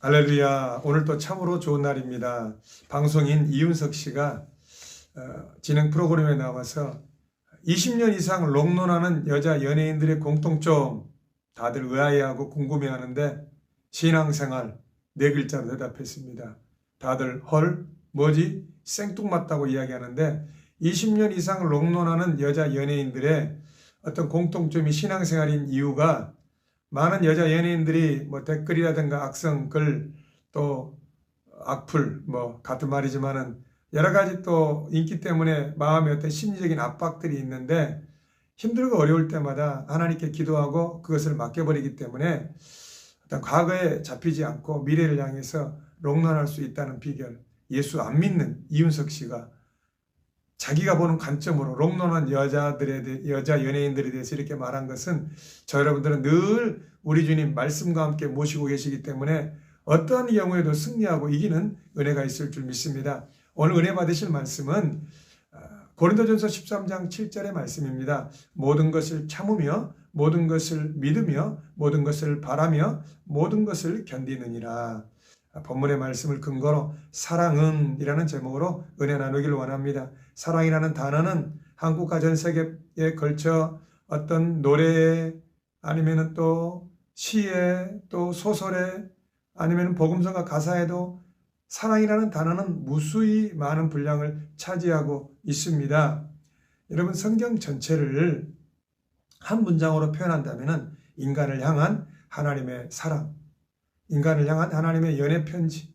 할렐루야. 오늘 또 참으로 좋은 날입니다. 방송인 이윤석 씨가 진행 프로그램에 나와서 20년 이상 롱런하는 여자 연예인들의 공통점 다들 의아해하고 궁금해하는데 신앙생활 네 글자로 대답했습니다. 다들 헐? 뭐지? 생뚱맞다고 이야기하는데 20년 이상 롱런하는 여자 연예인들의 어떤 공통점이 신앙생활인 이유가 많은 여자 연예인들이 뭐 댓글이라든가 악성글 또 악플 같은 말이지만은 여러 가지 또 인기 때문에 마음에 어떤 심리적인 압박들이 있는데 힘들고 어려울 때마다 하나님께 기도하고 그것을 맡겨버리기 때문에 어떤 과거에 잡히지 않고 미래를 향해서 롱런할 수 있다는 비결, 예수 안 믿는 이윤석 씨가 자기가 보는 관점으로 롱런한 여자 연예인들에 대해서 이렇게 말한 것은 저 여러분들은 늘 우리 주님 말씀과 함께 모시고 계시기 때문에 어떠한 경우에도 승리하고 이기는 은혜가 있을 줄 믿습니다. 오늘 은혜 받으실 말씀은 고린도전서 13장 7절의 말씀입니다. 모든 것을 참으며 모든 것을 믿으며 모든 것을 바라며 모든 것을 견디느니라. 본문의 말씀을 근거로 사랑은 이라는 제목으로 은혜 나누기를 원합니다. 사랑이라는 단어는 한국과 전 세계에 걸쳐 어떤 노래에 아니면 또 시에 또 소설에 아니면 복음성가 가사에도 사랑이라는 단어는 무수히 많은 분량을 차지하고 있습니다. 여러분 성경 전체를 한 문장으로 표현한다면 인간을 향한 하나님의 사랑, 인간을 향한 하나님의 연애 편지,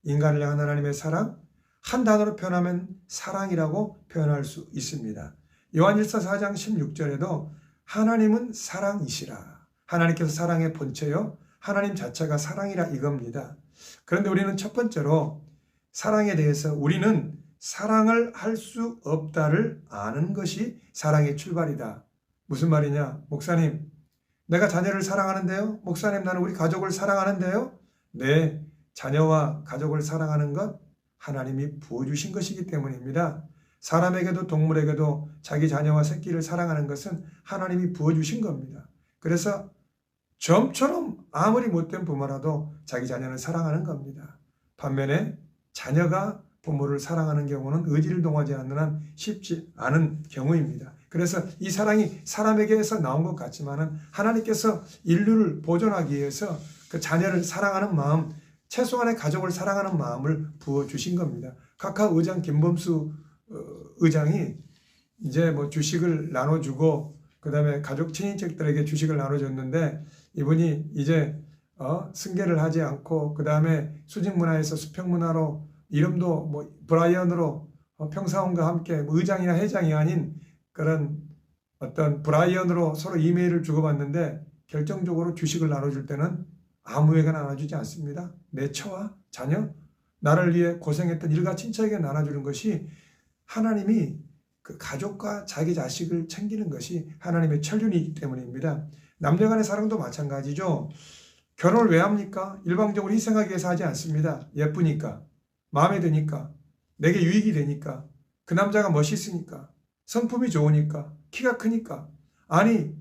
인간을 향한 하나님의 사랑, 한 단어로 표현하면 사랑이라고 표현할 수 있습니다. 요한일서 4장 16절에도 하나님은 사랑이시라. 하나님께서 사랑의 본체요. 하나님 자체가 사랑이라 이겁니다. 그런데 우리는 첫 번째로 사랑에 대해서 우리는 사랑을 할 수 없다를 아는 것이 사랑의 출발이다. 무슨 말이냐? 목사님, 내가 자녀를 사랑하는데요. 목사님, 나는 우리 가족을 사랑하는데요. 네, 자녀와 가족을 사랑하는 것 하나님이 부어주신 것이기 때문입니다. 사람에게도 동물에게도 자기 자녀와 새끼를 사랑하는 것은 하나님이 부어주신 겁니다. 그래서 점처럼 아무리 못된 부모라도 자기 자녀를 사랑하는 겁니다. 반면에 자녀가 부모를 사랑하는 경우는 의지를 동하지 않는 한 쉽지 않은 경우입니다. 그래서 이 사랑이 사람에게서 나온 것 같지만은 하나님께서 인류를 보존하기 위해서 그 자녀를 사랑하는 마음, 최소한의 가족을 사랑하는 마음을 부어주신 겁니다. 각하 의장 김범수 의장이 이제 주식을 나눠주고 그 다음에 가족 친인척들에게 주식을 나눠줬는데 이분이 이제 승계를 하지 않고 그 다음에 수직문화에서 수평문화로 이름도 브라이언으로 평사원과 함께 의장이나 회장이 아닌 그런 어떤 브라이언으로 서로 이메일을 주고받는데 결정적으로 주식을 나눠줄 때는 아무에게나 나눠주지 않습니다. 내 처와 자녀, 나를 위해 고생했던 일가 친척에게 나눠주는 것이 하나님이 그 가족과 자기 자식을 챙기는 것이 하나님의 천륜이기 때문입니다. 남녀 간의 사랑도 마찬가지죠. 결혼을 왜 합니까? 일방적으로 희생하기 위해서 하지 않습니다. 예쁘니까, 마음에 드니까, 내게 유익이 되니까, 그 남자가 멋있으니까, 성품이 좋으니까, 키가 크니까, 아니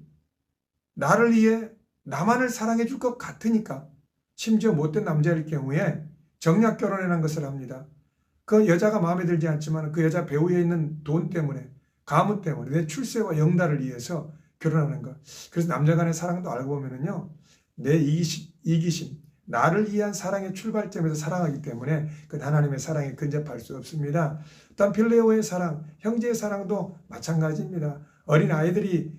나를 위해 나만을 사랑해 줄 것 같으니까, 심지어 못된 남자일 경우에 정략 결혼이라는 것을 합니다. 그 여자가 마음에 들지 않지만 그 여자 배우에 있는 돈 때문에, 가문 때문에, 내 출세와 영달을 위해서 결혼하는 것. 그래서 남녀 간의 사랑도 알고 보면은요, 내 이기심, 나를 위한 사랑의 출발점에서 사랑하기 때문에 그 하나님의 사랑에 근접할 수 없습니다. 또한 필레오의 사랑, 형제의 사랑도 마찬가지입니다. 어린 아이들이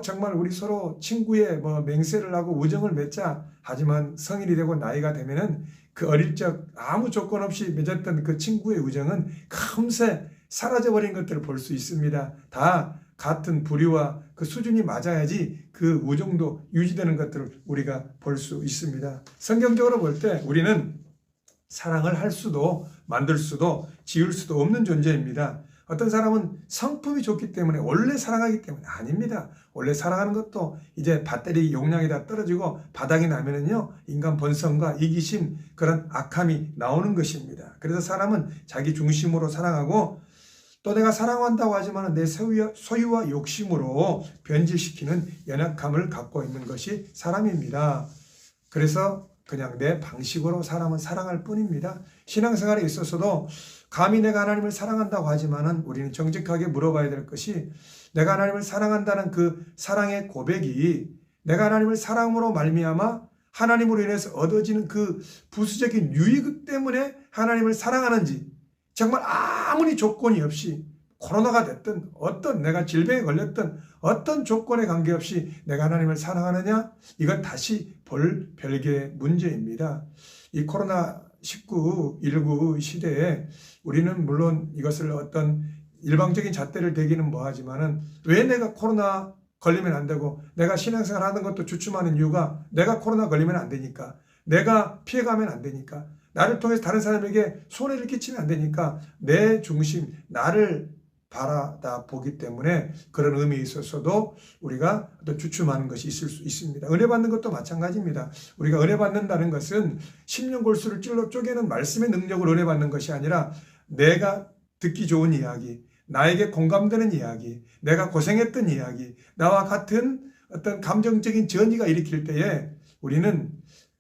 정말 우리 서로 친구의 맹세를 하고 우정을 맺자. 하지만 성인이 되고 나이가 되면은 그 어릴 적 아무 조건 없이 맺었던 그 친구의 우정은 금세 사라져버린 것들을 볼 수 있습니다. 다 같은 부류와 그 수준이 맞아야지 그 우정도 유지되는 것들을 우리가 볼 수 있습니다. 성경적으로 볼 때 우리는 사랑을 할 수도 만들 수도 지을 수도 없는 존재입니다. 어떤 사람은 성품이 좋기 때문에 원래 사랑하기 때문에 아닙니다. 원래 사랑하는 것도 이제 배터리 용량이 다 떨어지고 바닥이 나면은요, 인간 본성과 이기심, 그런 악함이 나오는 것입니다. 그래서 사람은 자기 중심으로 사랑하고 또 내가 사랑한다고 하지만 내 소유와 욕심으로 변질시키는 연약함을 갖고 있는 것이 사람입니다. 그래서 그냥 내 방식으로 사람은 사랑할 뿐입니다. 신앙생활에 있어서도 감히 내가 하나님을 사랑한다고 하지만은 우리는 정직하게 물어봐야 될 것이, 내가 하나님을 사랑한다는 그 사랑의 고백이 내가 하나님을 사랑으로 말미암아 하나님으로 인해서 얻어지는 그 부수적인 유익 때문에 하나님을 사랑하는지, 정말 아무리 조건이 없이 코로나가 됐든 어떤 내가 질병에 걸렸든 어떤 조건에 관계없이 내가 하나님을 사랑하느냐, 이건 다시 볼 별개의 문제입니다. 이 코로나19 시대에 우리는 물론 이것을 어떤 일방적인 잣대를 대기는 뭐하지만은, 왜 내가 코로나 걸리면 안 되고 내가 신앙생활 하는 것도 주춤하는 이유가, 내가 코로나 걸리면 안 되니까, 내가 피해가면 안 되니까, 나를 통해서 다른 사람에게 손해를 끼치면 안 되니까, 내 중심, 나를 바라다 보기 때문에 그런 의미에 있어서도 우리가 어떤 주춤하는 것이 있을 수 있습니다. 은혜 받는 것도 마찬가지입니다. 우리가 은혜 받는다는 것은 십년 골수를 찔러 쪼개는 말씀의 능력으로 은혜 받는 것이 아니라, 내가 듣기 좋은 이야기, 나에게 공감되는 이야기, 내가 고생했던 이야기, 나와 같은 어떤 감정적인 전이가 일으킬 때에 우리는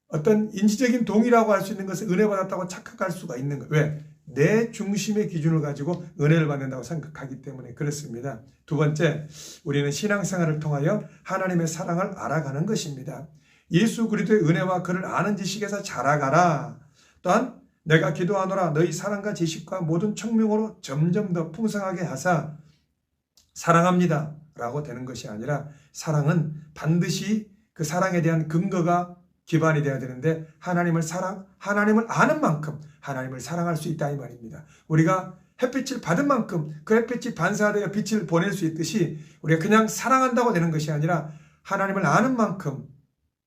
어떤 인지적인 동의라고 할 수 있는 것을 은혜 받았다고 착각할 수가 있는 거예요. 왜? 내 중심의 기준을 가지고 은혜를 받는다고 생각하기 때문에 그렇습니다. 두 번째, 우리는 신앙생활을 통하여 하나님의 사랑을 알아가는 것입니다. 예수 그리스도의 은혜와 그를 아는 지식에서 자라가라. 또한 내가 기도하노라 너희 사랑과 지식과 모든 청명으로 점점 더 풍성하게 하사 사랑합니다 라고 되는 것이 아니라, 사랑은 반드시 그 사랑에 대한 근거가 기반이 되어야 되는데, 하나님을 아는 만큼 하나님을 사랑할 수 있다 이 말입니다. 우리가 햇빛을 받은 만큼 그 햇빛이 반사되어 빛을 보낼 수 있듯이, 우리가 그냥 사랑한다고 되는 것이 아니라 하나님을 아는 만큼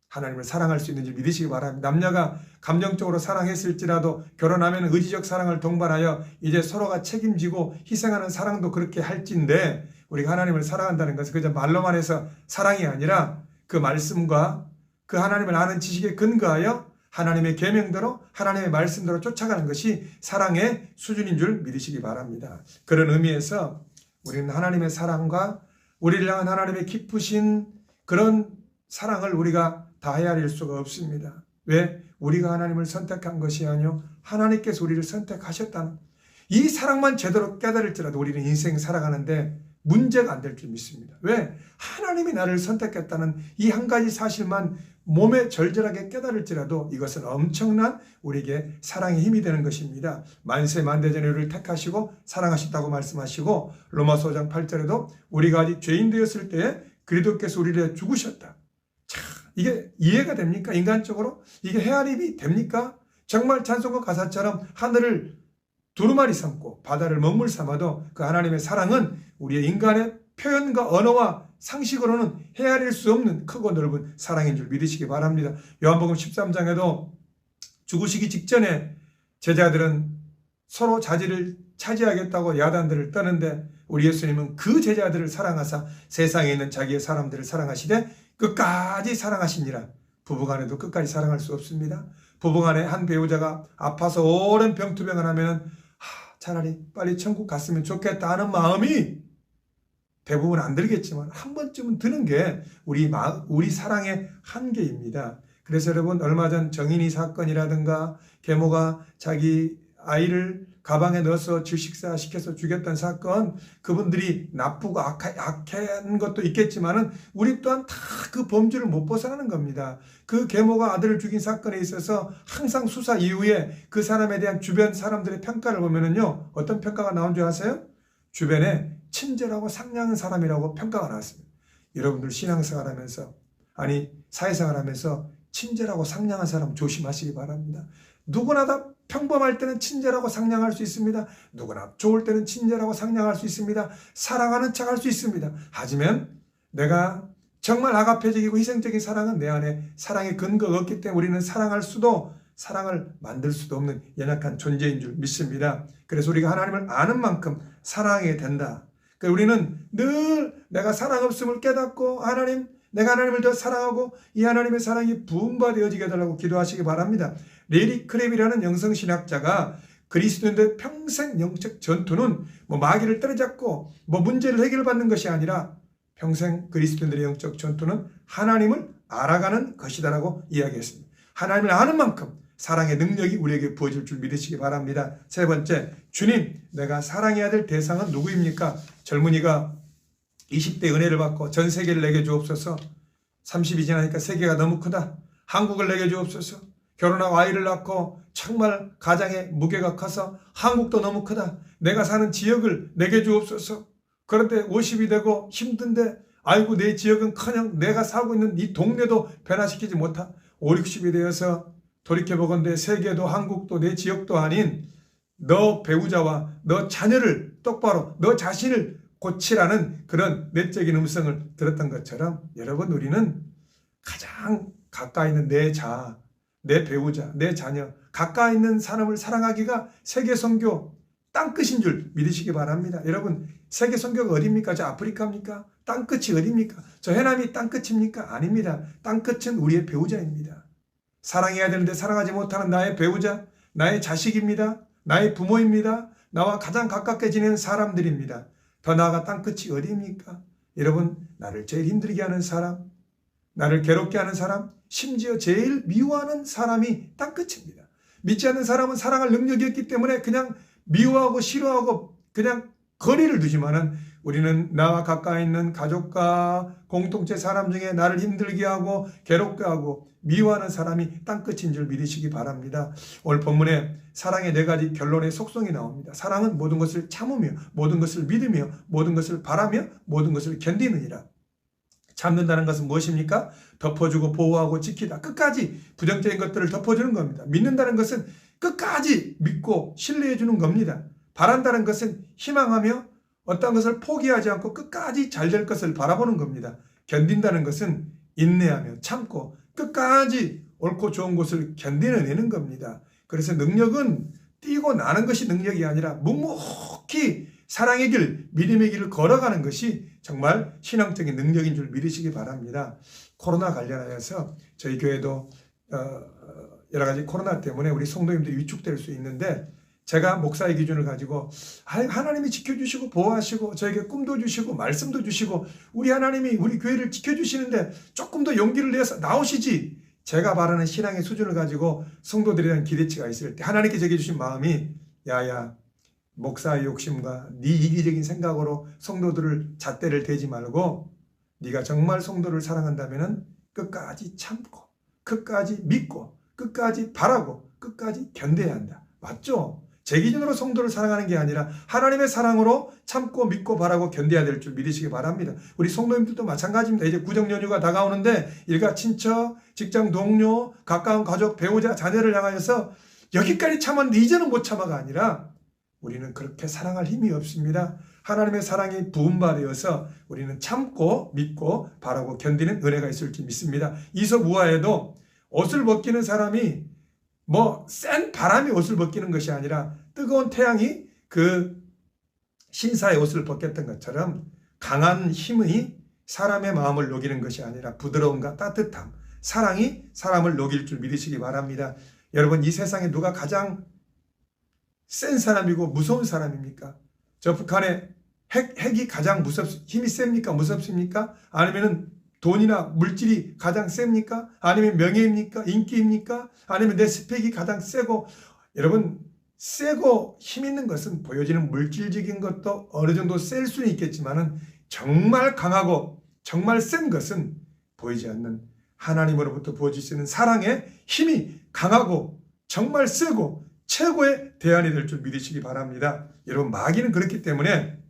하나님을 사랑할 수 있는지 믿으시기 바랍니다. 남녀가 감정적으로 사랑했을지라도 결혼하면 의지적 사랑을 동반하여 이제 서로가 책임지고 희생하는 사랑도 그렇게 할진데, 우리가 하나님을 사랑한다는 것은 그저 말로만 해서 사랑이 아니라 그 말씀과 그 하나님을 아는 지식에 근거하여 하나님의 계명대로 하나님의 말씀대로 쫓아가는 것이 사랑의 수준인 줄 믿으시기 바랍니다. 그런 의미에서 우리는 하나님의 사랑과 우리를 향한 하나님의 깊으신 그런 사랑을 우리가 다 헤아릴 수가 없습니다. 왜? 우리가 하나님을 선택한 것이 아니요 하나님께서 우리를 선택하셨다는 이 사랑만 제대로 깨달을지라도 우리는 인생 살아가는데 문제가 안 될 줄 믿습니다. 왜? 하나님이 나를 선택했다는 이 한 가지 사실만 몸에 절절하게 깨달을지라도 이것은 엄청난 우리에게 사랑의 힘이 되는 것입니다. 만세 만대전에 우리를 택하시고 사랑하셨다고 말씀하시고, 로마서 5장 8절에도 우리가 아직 죄인 되었을 때에 그리스도께서 우리를 위해 죽으셨다. 참, 이게 이해가 됩니까? 인간적으로? 이게 헤아림이 됩니까? 정말 찬송가 가사처럼 하늘을 두루마리 삼고 바다를 먹물 삼아도 그 하나님의 사랑은 우리의 인간의 표현과 언어와 상식으로는 헤아릴 수 없는 크고 넓은 사랑인 줄 믿으시기 바랍니다. 요한복음 13장에도 죽으시기 직전에 제자들은 서로 자리를 차지하겠다고 야단들을 떠는데, 우리 예수님은 그 제자들을 사랑하사 세상에 있는 자기의 사람들을 사랑하시되 끝까지 사랑하시니라. 부부간에도 끝까지 사랑할 수 없습니다. 부부간에 한 배우자가 아파서 오랜 병투병을 하면 차라리 빨리 천국 갔으면 좋겠다 하는 마음이 대부분 안 들겠지만 한 번쯤은 드는 게 우리 사랑의 한계입니다. 그래서 여러분, 얼마 전 정인이 사건이라든가 계모가 자기 아이를 가방에 넣어서 질식사 시켜서 죽였던 사건, 그분들이 나쁘고 악한 것도 있겠지만은 우리 또한 다 그 범주를 못 벗어나는 겁니다. 그 계모가 아들을 죽인 사건에 있어서 항상 수사 이후에 그 사람에 대한 주변 사람들의 평가를 보면은요, 어떤 평가가 나온 줄 아세요? 주변에 친절하고 상냥한 사람이라고 평가가 나왔습니다. 여러분들 신앙생활 하면서, 아니 사회생활 하면서 친절하고 상냥한 사람 조심하시기 바랍니다. 누구나 다 평범할 때는 친절하고 상냥할 수 있습니다. 누구나 좋을 때는 친절하고 상냥할 수 있습니다. 사랑하는 척 할 수 있습니다. 하지만 내가 정말 아가페적이고 희생적인 사랑은 내 안에 사랑의 근거가 없기 때문에 우리는 사랑할 수도 사랑을 만들 수도 없는 연약한 존재인 줄 믿습니다. 그래서 우리가 하나님을 아는 만큼 사랑하게 된다. 그러니까 우리는 늘 내가 사랑 없음을 깨닫고 내가 하나님을 더 사랑하고 이 하나님의 사랑이 부흥받아지게 해달라고 기도하시기 바랍니다. 레리 크랩이라는 영성신학자가 그리스도인들의 평생 영적 전투는 마귀를 때려잡고 문제를 해결받는 것이 아니라 평생 그리스도인들의 영적 전투는 하나님을 알아가는 것이다라고 이야기했습니다. 하나님을 아는 만큼 사랑의 능력이 우리에게 부어질 줄 믿으시기 바랍니다. 세 번째, 주님, 내가 사랑해야 될 대상은 누구입니까? 젊은이가 20대 은혜를 받고 전 세계를 내게 주옵소서. 30이 지나니까 세계가 너무 크다. 한국을 내게 주옵소서. 결혼하고 아이를 낳고 정말 가장의 무게가 커서 한국도 너무 크다. 내가 사는 지역을 내게 주옵소서. 그런데 50이 되고 힘든데 아이고 내 지역은커녕 내가 살고 있는 이 동네도 변화시키지 못한 5, 60이 되어서 돌이켜보건대 세계도 한국도 내 지역도 아닌 너 배우자와 너 자녀를 똑바로 너 자신을 고치라는 그런 내적인 음성을 들었던 것처럼 여러분, 우리는 가장 가까이 있는 내 자아, 내 배우자, 내 자녀, 가까이 있는 사람을 사랑하기가 세계 선교 땅끝인 줄 믿으시기 바랍니다. 여러분, 세계 선교가 어디입니까? 저 아프리카입니까? 땅끝이 어디입니까? 저 해남이 땅끝입니까? 아닙니다. 땅끝은 우리의 배우자입니다. 사랑해야 되는데 사랑하지 못하는 나의 배우자, 나의 자식입니다. 나의 부모입니다. 나와 가장 가깝게 지내는 사람들입니다. 더 나아가 땅끝이 어디입니까? 여러분, 나를 제일 힘들게 하는 사람, 나를 괴롭게 하는 사람, 심지어 제일 미워하는 사람이 땅끝입니다. 믿지 않는 사람은 사랑할 능력이 없기 때문에 그냥 미워하고 싫어하고 그냥 거리를 두지만은 우리는 나와 가까이 있는 가족과 공동체 사람 중에 나를 힘들게 하고 괴롭게 하고 미워하는 사람이 땅끝인 줄 믿으시기 바랍니다. 오늘 본문에 사랑의 4가지 결론의 속성이 나옵니다. 사랑은 모든 것을 참으며 모든 것을 믿으며 모든 것을 바라며 모든 것을 견디느니라. 참는다는 것은 무엇입니까? 덮어주고 보호하고 지키다. 끝까지 부정적인 것들을 덮어주는 겁니다. 믿는다는 것은 끝까지 믿고 신뢰해 주는 겁니다. 바란다는 것은 희망하며 어떤 것을 포기하지 않고 끝까지 잘 될 것을 바라보는 겁니다. 견딘다는 것은 인내하며 참고 끝까지 옳고 좋은 것을 견뎌내는 겁니다. 그래서 능력은 뛰고 나는 것이 능력이 아니라 묵묵히 사랑의 길, 믿음의 길을 걸어가는 것이 정말 신앙적인 능력인 줄 믿으시기 바랍니다. 코로나 관련하여서 저희 교회도 여러 가지 코로나 때문에 우리 성도님들이 위축될 수 있는데, 제가 목사의 기준을 가지고 하나님이 지켜주시고 보호하시고 저에게 꿈도 주시고 말씀도 주시고 우리 하나님이 우리 교회를 지켜주시는데 조금 더 용기를 내서 나오시지, 제가 바라는 신앙의 수준을 가지고 성도들에 대한 기대치가 있을 때 하나님께 제게 주신 마음이, 야야, 목사의 욕심과 네 이기적인 생각으로 성도들을 잣대를 대지 말고 네가 정말 성도를 사랑한다면 끝까지 참고 끝까지 믿고 끝까지 바라고 끝까지 견뎌야 한다. 맞죠? 제 기준으로 성도를 사랑하는 게 아니라 하나님의 사랑으로 참고 믿고 바라고 견뎌야 될 줄 믿으시기 바랍니다. 우리 성도님들도 마찬가지입니다. 이제 구정 연휴가 다가오는데 일가 친척, 직장 동료, 가까운 가족, 배우자, 자녀를 향하여서 여기까지 참았는데 이제는 못 참아가 아니라 우리는 그렇게 사랑할 힘이 없습니다. 하나님의 사랑이 부음받아서 우리는 참고 믿고 바라고 견디는 은혜가 있을 줄 믿습니다. 이솝 우화에도 옷을 벗기는 사람이 센 바람이 옷을 벗기는 것이 아니라 뜨거운 태양이 그 신사의 옷을 벗겼던 것처럼 강한 힘이 사람의 마음을 녹이는 것이 아니라 부드러움과 따뜻함, 사랑이 사람을 녹일 줄 믿으시기 바랍니다. 여러분, 이 세상에 누가 가장 센 사람이고 무서운 사람입니까? 저 북한의 핵이 가장 힘이 셉니까? 무섭습니까? 아니면은 돈이나 물질이 가장 셉니까? 아니면 명예입니까? 인기입니까? 아니면 내 스펙이 가장 세고, 여러분, 세고 힘 있는 것은 보여지는 물질적인 것도 어느 정도 셀 수는 있겠지만은 정말 강하고 정말 센 것은 보이지 않는 하나님으로부터 부어질 수 있는 사랑의 힘이 강하고 정말 세고 최고의 대안이 될 줄 믿으시기 바랍니다. 여러분, 마귀는 그렇기 때문에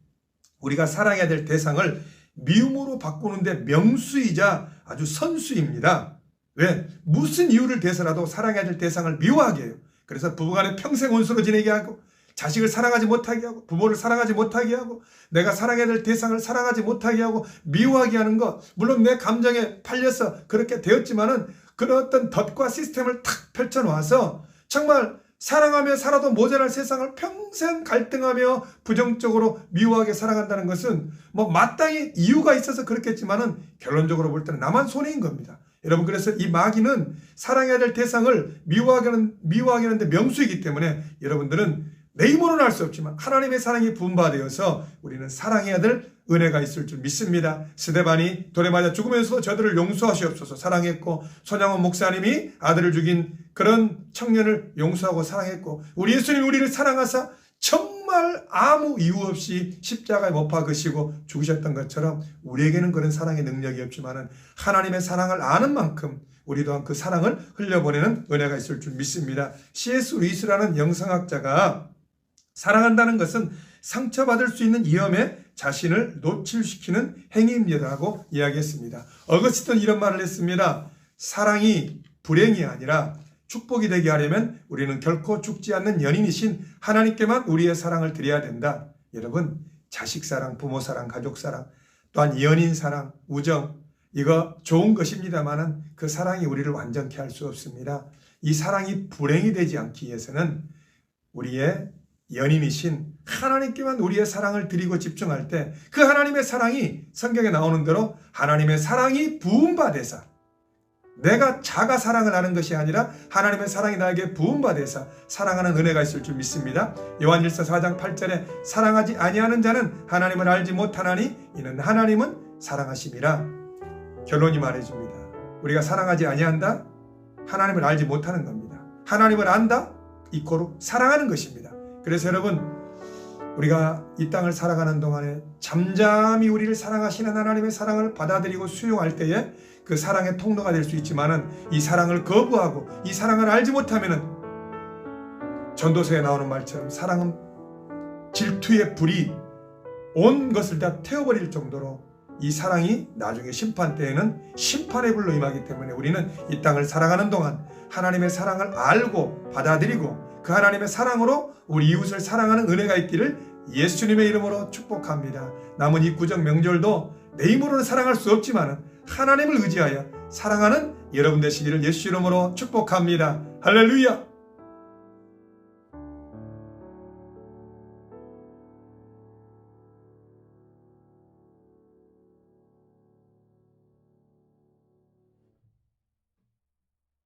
우리가 사랑해야 될 대상을 미움으로 바꾸는데 명수이자 아주 선수입니다. 왜? 무슨 이유를 대서라도 사랑해야 될 대상을 미워하게 해요. 그래서 부부간에 평생 원수로 지내게 하고 자식을 사랑하지 못하게 하고 부모를 사랑하지 못하게 하고 내가 사랑해야 될 대상을 사랑하지 못하게 하고 미워하게 하는 것, 물론 내 감정에 팔려서 그렇게 되었지만은 그런 어떤 덫과 시스템을 탁 펼쳐놓아서 정말 사랑하며 살아도 모자랄 세상을 평생 갈등하며 부정적으로 미워하게 살아간다는 것은 마땅히 이유가 있어서 그렇겠지만은 결론적으로 볼 때는 나만 손해인 겁니다. 여러분, 그래서 이 마귀는 사랑해야 될 대상을 미워하게 하는데 명수이기 때문에 여러분들은 내 힘으로는 할 수 없지만 하나님의 사랑이 부음받아서 우리는 사랑해야 될 은혜가 있을 줄 믿습니다. 스데반이 돌에 맞아 죽으면서도 저들을 용서하시옵소서 사랑했고, 손양원 목사님이 아들을 죽인 그런 청년을 용서하고 사랑했고, 우리 예수님이 우리를 사랑하사 정말 아무 이유 없이 십자가에 못 박으시고 죽으셨던 것처럼 우리에게는 그런 사랑의 능력이 없지만 하나님의 사랑을 아는 만큼 우리 또한 그 사랑을 흘려보내는 은혜가 있을 줄 믿습니다. C.S. 루이스라는 영성학자가 사랑한다는 것은 상처받을 수 있는 위험에 자신을 노출시키는 행위입니다라고 이야기했습니다. 어거스틴은 이런 말을 했습니다. 사랑이 불행이 아니라 축복이 되게 하려면 우리는 결코 죽지 않는 연인이신 하나님께만 우리의 사랑을 드려야 된다. 여러분, 자식 사랑, 부모 사랑, 가족 사랑, 또한 연인 사랑, 우정, 이거 좋은 것입니다만은 그 사랑이 우리를 완전케 할 수 없습니다. 이 사랑이 불행이 되지 않기 위해서는 우리의 연인이신 하나님께만 우리의 사랑을 드리고 집중할 때 그 하나님의 사랑이 성경에 나오는 대로 하나님의 사랑이 부음받아서, 내가 자가 사랑을 하는 것이 아니라 하나님의 사랑이 나에게 부음받아서 사랑하는 은혜가 있을 줄 믿습니다. 요한일서 4장 8절에 사랑하지 아니하는 자는 하나님을 알지 못하나니 이는 하나님은 사랑하심이라. 결론이 말해줍니다. 우리가 사랑하지 아니한다? 하나님을 알지 못하는 겁니다. 하나님을 안다? 이코로 사랑하는 것입니다. 그래서 여러분, 우리가 이 땅을 살아가는 동안에 잠잠히 우리를 사랑하시는 하나님의 사랑을 받아들이고 수용할 때에 그 사랑의 통로가 될 수 있지만은 이 사랑을 거부하고 이 사랑을 알지 못하면은 전도서에 나오는 말처럼 사랑은 질투의 불이 온 것을 다 태워버릴 정도로 이 사랑이 나중에 심판 때에는 심판의 불로 임하기 때문에 우리는 이 땅을 살아가는 동안 하나님의 사랑을 알고 받아들이고 그 하나님의 사랑으로 우리 이웃을 사랑하는 은혜가 있기를 예수님의 이름으로 축복합니다. 남은 이 구정 명절도 내 힘으로는 사랑할 수 없지만 하나님을 의지하여 사랑하는 여러분 되시기를 예수 이름으로 축복합니다. 할렐루야.